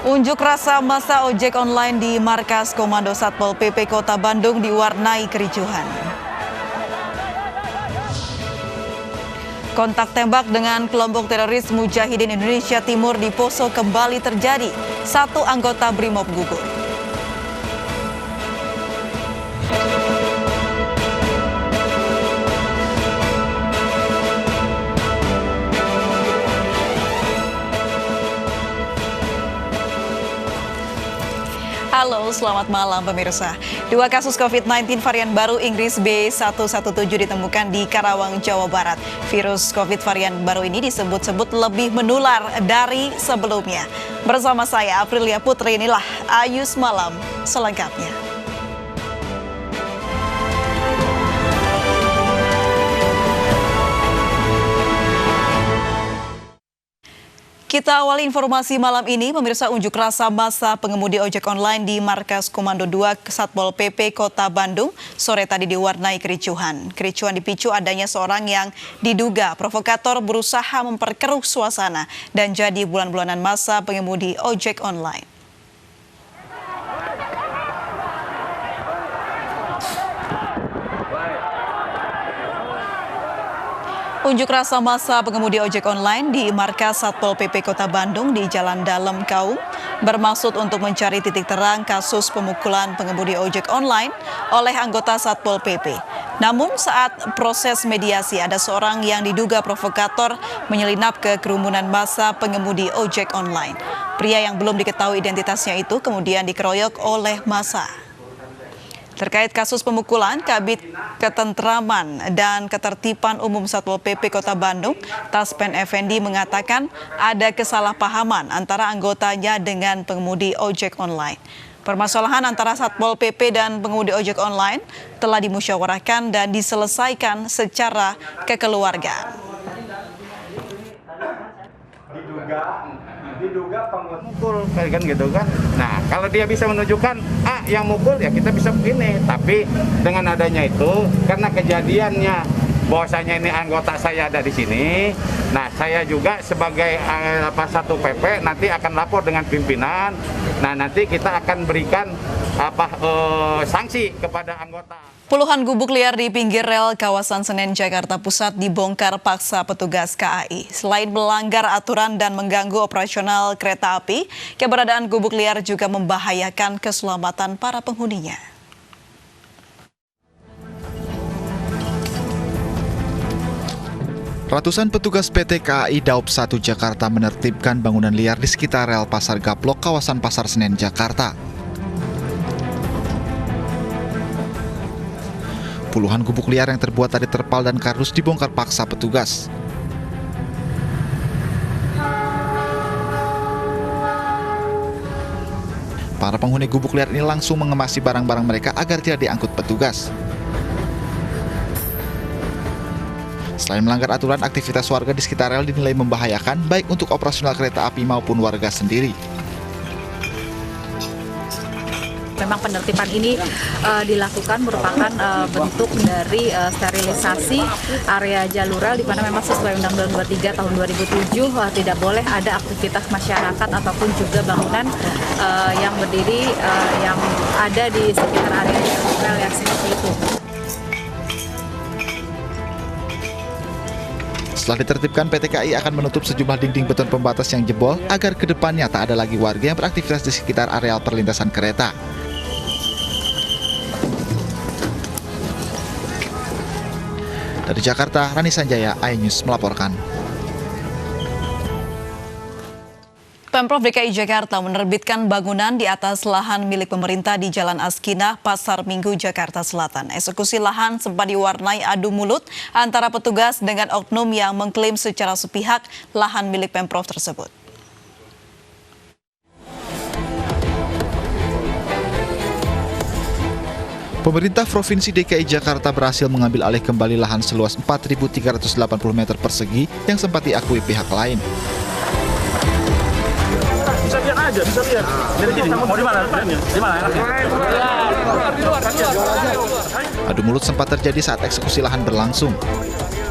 Unjuk rasa massa ojek online di markas Komando Satpol PP Kota Bandung diwarnai kericuhan. Kontak tembak dengan kelompok teroris Mujahidin Indonesia Timur di Poso kembali terjadi. Satu anggota Brimob gugur. Halo, selamat malam pemirsa. 2 kasus COVID-19 varian baru Inggris B117 ditemukan di Karawang, Jawa Barat. Virus COVID varian baru ini disebut-sebut lebih menular dari sebelumnya. Bersama saya, Aprilia Putri, inilah Ayus Malam selengkapnya. Kita awali informasi malam ini, pemirsa. Unjuk rasa massa pengemudi ojek online di markas Komando 2 Satpol PP Kota Bandung sore tadi diwarnai kericuhan. Kericuhan dipicu adanya seorang yang diduga provokator berusaha memperkeruh suasana dan jadi bulan-bulanan massa pengemudi ojek online. Unjuk rasa massa pengemudi ojek online di markas Satpol PP Kota Bandung di Jalan Dalem Kaum bermaksud untuk mencari titik terang kasus pemukulan pengemudi ojek online oleh anggota Satpol PP. Namun saat proses mediasi ada seorang yang diduga provokator menyelinap ke kerumunan massa pengemudi ojek online. Pria yang belum diketahui identitasnya itu kemudian dikeroyok oleh massa. Terkait kasus pemukulan, Kabid Ketentraman dan Ketertiban Umum Satpol PP Kota Bandung, Taspen Effendi mengatakan ada kesalahpahaman antara anggotanya dengan pengemudi ojek online. Permasalahan antara Satpol PP dan pengemudi ojek online telah dimusyawarahkan dan diselesaikan secara kekeluargaan. Diduga pemukul kan gitu kan. Nah, kalau dia bisa menunjukkan yang mukul ya kita bisa begini. Tapi dengan adanya itu karena kejadiannya bahwasanya ini anggota saya ada di sini. Nah, saya juga sebagai Satu PP nanti akan lapor dengan pimpinan. Nah, nanti kita akan berikan sanksi kepada anggota. Puluhan gubuk liar di pinggir rel kawasan Senen, Jakarta Pusat dibongkar paksa petugas KAI. Selain melanggar aturan dan mengganggu operasional kereta api, keberadaan gubuk liar juga membahayakan keselamatan para penghuninya. Ratusan petugas PT KAI Daob 1 Jakarta menertibkan bangunan liar di sekitar rel Pasar Gaplok, kawasan Pasar Senen, Jakarta. Puluhan gubuk liar yang terbuat dari terpal dan kardus dibongkar paksa petugas. Para penghuni gubuk liar ini langsung mengemasi barang-barang mereka agar tidak diangkut petugas. Selain melanggar aturan, aktivitas warga di sekitar rel dinilai membahayakan baik untuk operasional kereta api maupun warga sendiri. Memang penertiban ini dilakukan merupakan bentuk dari sterilisasi area jalur rel di mana memang sesuai Undang-Undang 23 tahun 2007 tidak boleh ada aktivitas masyarakat ataupun juga bangunan yang berdiri yang ada di sekitar area jalur rel yang seperti itu. Setelah ditertibkan, PT KAI akan menutup sejumlah dinding beton pembatas yang jebol agar kedepannya tak ada lagi warga yang beraktivitas di sekitar areal perlintasan kereta. Dari Jakarta, Rani Sanjaya, iNews melaporkan. Pemprov DKI Jakarta menerbitkan bangunan di atas lahan milik pemerintah di Jalan Askinah, Pasar Minggu, Jakarta Selatan. Eksekusi lahan sempat diwarnai adu mulut antara petugas dengan oknum yang mengklaim secara sepihak lahan milik Pemprov tersebut. Pemerintah Provinsi DKI Jakarta berhasil mengambil alih kembali lahan seluas 4.380 meter persegi yang sempat diakui pihak lain. Bisa lihat aja, bisa lihat. Mau di mana? Di mana? Adu mulut sempat terjadi saat eksekusi lahan berlangsung.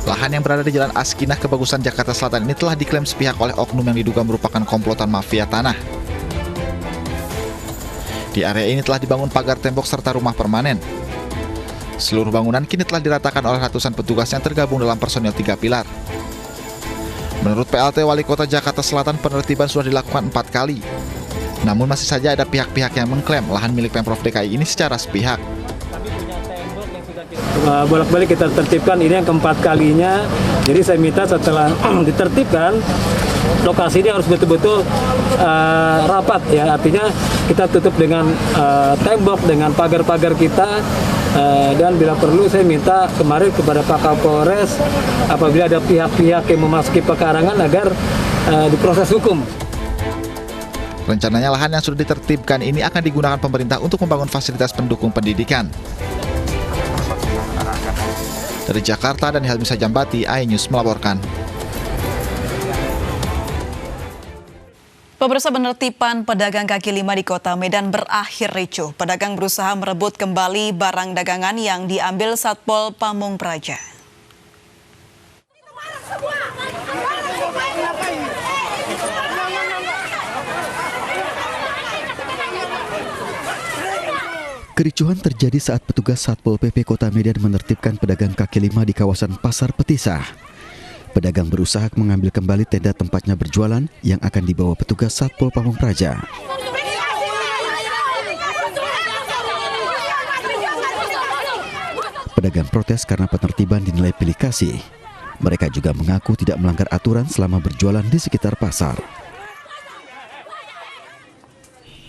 Lahan yang berada di Jalan Askinah, Kebagusan, Jakarta Selatan ini telah diklaim sepihak oleh oknum yang diduga merupakan komplotan mafia tanah. Di area ini telah dibangun pagar tembok serta rumah permanen. Seluruh bangunan kini telah diratakan oleh ratusan petugas yang tergabung dalam personil 3 pilar. Menurut PLT Wali Kota Jakarta Selatan, penertiban sudah dilakukan 4 kali. Namun masih saja ada pihak-pihak yang mengklaim lahan milik Pemprov DKI ini secara sepihak. Bolak-balik kita tertibkan, ini yang keempat kalinya. Jadi saya minta setelah ditertibkan, lokasi ini harus betul-betul rapat ya. Artinya kita tutup dengan tembok, dengan pagar-pagar kita. Dan bila perlu saya minta kemarin kepada Pak Kapolres, apabila ada pihak-pihak yang memasuki pekarangan agar diproses hukum. Rencananya lahan yang sudah ditertibkan ini akan digunakan pemerintah untuk membangun fasilitas pendukung pendidikan. Dari Jakarta dan Helmi Sajambati, iNews melaporkan. Pemirsa, penertiban pedagang kaki lima di Kota Medan berakhir ricuh. Pedagang berusaha merebut kembali barang dagangan yang diambil Satpol Pamung Praja. Kericuhan terjadi saat petugas Satpol PP Kota Medan menertibkan pedagang kaki lima di kawasan Pasar Petisah. Pedagang berusaha mengambil kembali tenda tempatnya berjualan yang akan dibawa petugas Satpol Pamung Praja. Pedagang protes karena penertiban dinilai pilih kasih. Mereka juga mengaku tidak melanggar aturan selama berjualan di sekitar pasar.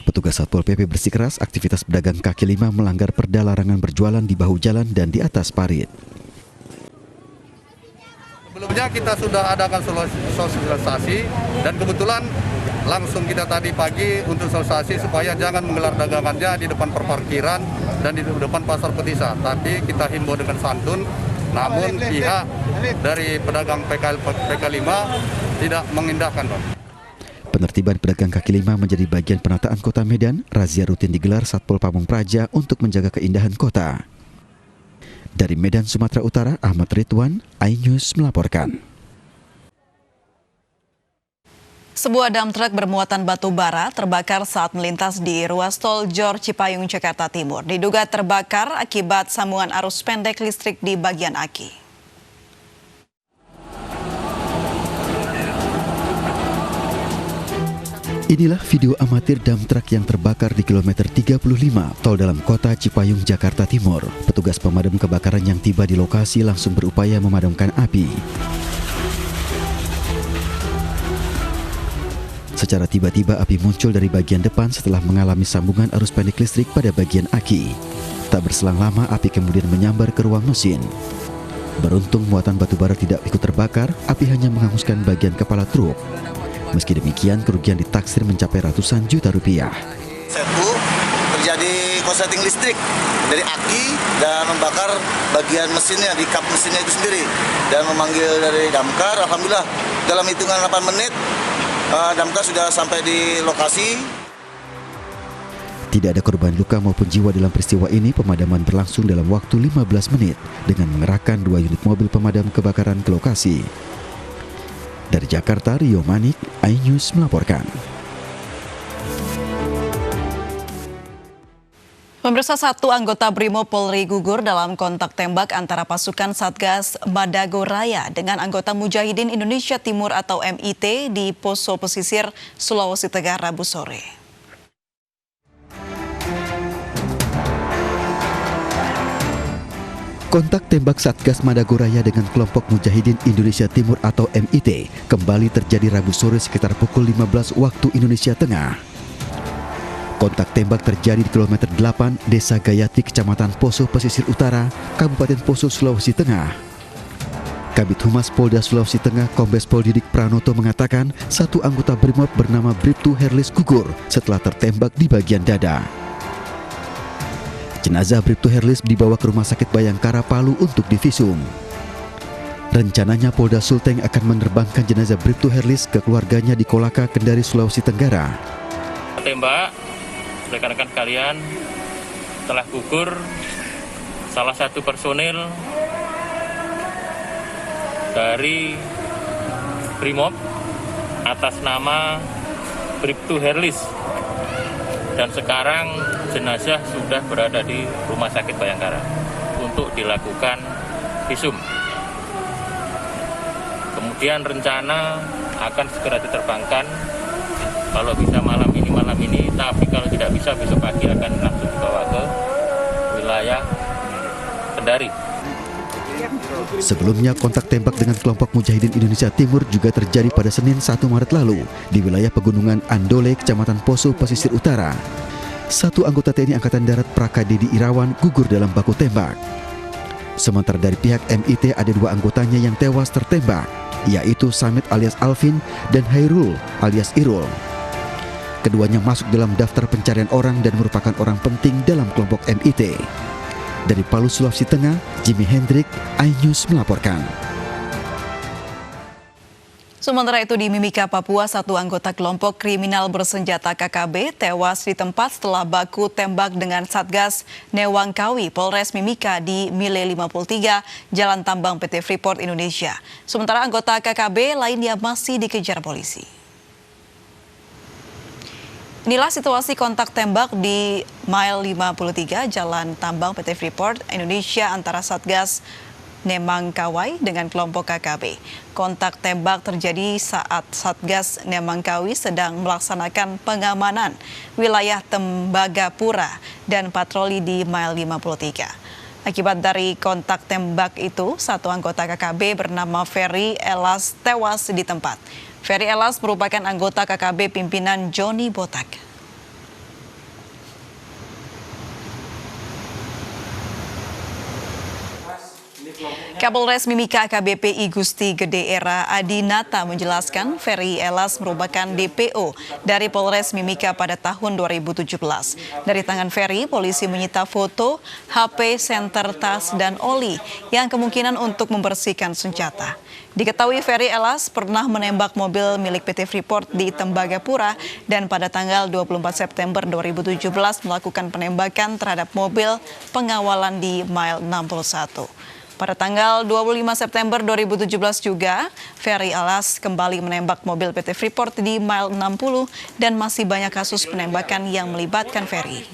Petugas Satpol PP bersikeras aktivitas pedagang kaki lima melanggar perda larangan berjualan di bahu jalan dan di atas parit. Sebelumnya kita sudah adakan sosialisasi dan kebetulan langsung kita tadi pagi untuk sosialisasi supaya jangan menggelar dagangannya di depan perparkiran dan di depan Pasar Petisah. Tapi kita himbau dengan santun, namun pihak dari pedagang PK5 tidak mengindahkan, Pak. Penertiban pedagang kaki lima menjadi bagian penataan Kota Medan. Razia rutin digelar Satpol Pamung Praja untuk menjaga keindahan kota. Dari Medan, Sumatera Utara, Ahmad Ridwan, iNews melaporkan. Sebuah dam truk bermuatan batu bara terbakar saat melintas di ruas tol Jor Cipayung, Jakarta Timur. Diduga terbakar akibat sambungan arus pendek listrik di bagian aki. Inilah video amatir dam truk yang terbakar di kilometer 35 tol dalam kota Cipayung, Jakarta Timur. Petugas pemadam kebakaran yang tiba di lokasi langsung berupaya memadamkan api. Secara tiba-tiba api muncul dari bagian depan setelah mengalami sambungan arus pendek listrik pada bagian aki. Tak berselang lama api kemudian menyambar ke ruang mesin. Beruntung muatan batu bara tidak ikut terbakar, api hanya menghanguskan bagian kepala truk. Meski demikian, kerugian ditaksir mencapai ratusan juta rupiah. Satu, terjadi korsleting listrik dari aki dan membakar bagian mesinnya, di kap mesinnya itu sendiri. Dan memanggil dari damkar, alhamdulillah dalam hitungan 8 menit, damkar sudah sampai di lokasi. Tidak ada korban luka maupun jiwa dalam peristiwa ini. Pemadaman berlangsung dalam waktu 15 menit dengan mengerahkan 2 unit mobil pemadam kebakaran ke lokasi. Dari Jakarta, Rio Manik, iNews melaporkan. Pemirsa, satu anggota Brimob Polri gugur dalam kontak tembak antara pasukan Satgas Madagoraya dengan anggota Mujahidin Indonesia Timur atau MIT di Poso Pesisir, Sulawesi Tenggara, Rabu sore. Kontak tembak Satgas Madagoraya dengan kelompok Mujahidin Indonesia Timur atau MIT kembali terjadi Rabu sore sekitar pukul 15 waktu Indonesia Tengah. Kontak tembak terjadi di kilometer 8 Desa Gayati, Kecamatan Poso Pesisir Utara, Kabupaten Poso, Sulawesi Tengah. Kabid Humas Polda Sulawesi Tengah Kombes Pol Didik Pranoto mengatakan satu anggota Brimob bernama Bribtu Herlis gugur setelah tertembak di bagian dada. Jenazah Bribtu Herlis dibawa ke Rumah Sakit Bayangkara Palu untuk divisum. Rencananya Polda Sulteng akan menerbangkan jenazah Bribtu Herlis ke keluarganya di Kolaka, Kendari, Sulawesi Tenggara. Tembak, rekan-rekan kalian, telah gugur salah satu personil dari Brimob atas nama Bribtu Herlis, dan sekarang jenazah sudah berada di Rumah Sakit Bayangkara untuk dilakukan visum. Kemudian rencana akan segera diterbangkan, kalau bisa malam ini, tapi kalau tidak bisa besok pagi akan langsung dibawa ke wilayah Kendari. Sebelumnya, kontak tembak dengan kelompok Mujahidin Indonesia Timur juga terjadi pada Senin 1 Maret lalu di wilayah pegunungan Andole, Kecamatan Poso, Pesisir Utara. Satu anggota TNI Angkatan Darat Prakadedi Irawan gugur dalam baku tembak. Sementara dari pihak MIT ada 2 anggotanya yang tewas tertembak, yaitu Samit alias Alvin dan Hairul alias Irul. Keduanya masuk dalam daftar pencarian orang dan merupakan orang penting dalam kelompok MIT. Dari Palu, Sulawesi Tengah, Jimmy Hendrik, iNews melaporkan. Sementara itu di Mimika, Papua, satu anggota kelompok kriminal bersenjata KKB tewas di tempat setelah baku tembak dengan Satgas Newangkawi Polres Mimika di Mile 53, Jalan Tambang PT Freeport Indonesia. Sementara anggota KKB lainnya masih dikejar polisi. Inilah situasi kontak tembak di Mile 53, Jalan Tambang PT Freeport Indonesia antara Satgas Nemangkawai dengan kelompok KKB. Kontak tembak terjadi saat Satgas Nemangkawi sedang melaksanakan pengamanan wilayah Tembagapura dan patroli di Mile 53. Akibat dari kontak tembak itu, satu anggota KKB bernama Ferry Elas tewas di tempat. Ferry Elas merupakan anggota KKB pimpinan Joni Botak. Kapolres Mimika AKBP I Gusti Gede Era Adinata menjelaskan Ferry Elas merupakan DPO dari Polres Mimika pada tahun 2017. Dari tangan Ferry, polisi menyita foto, HP, senter, tas, dan oli yang kemungkinan untuk membersihkan senjata. Diketahui Ferry Elas pernah menembak mobil milik PT Freeport di Tembagapura dan pada tanggal 24 September 2017 melakukan penembakan terhadap mobil pengawalan di Mile 61. Pada tanggal 25 September 2017 juga, Ferry Elas kembali menembak mobil PT Freeport di Mile 60 dan masih banyak kasus penembakan yang melibatkan Ferry.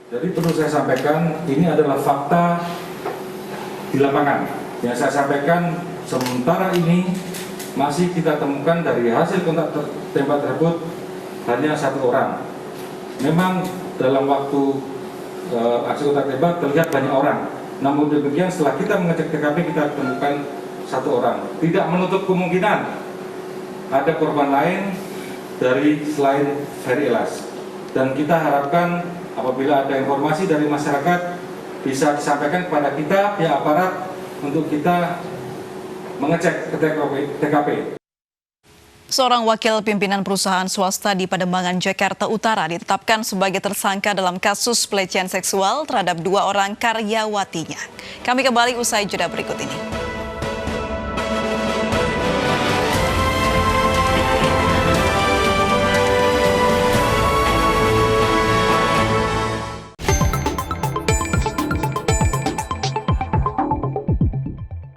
Jadi perlu saya sampaikan, ini adalah fakta di lapangan. Yang saya sampaikan, sementara ini masih kita temukan dari hasil kontak tembak tersebut hanya 1 orang. Memang dalam waktu aksi kontak tembak terlihat banyak orang. Namun demikian setelah kita mengecek TKP kita temukan 1 orang. Tidak menutup kemungkinan ada korban lain dari selain Ferry Elas. Dan kita harapkan apabila ada informasi dari masyarakat bisa disampaikan kepada kita, pihak aparat, untuk kita mengecek ke TKP. Seorang wakil pimpinan perusahaan swasta di Pademangan, Jakarta Utara ditetapkan sebagai tersangka dalam kasus pelecehan seksual terhadap 2 orang karyawatinya. Kami kembali usai jeda berikut ini.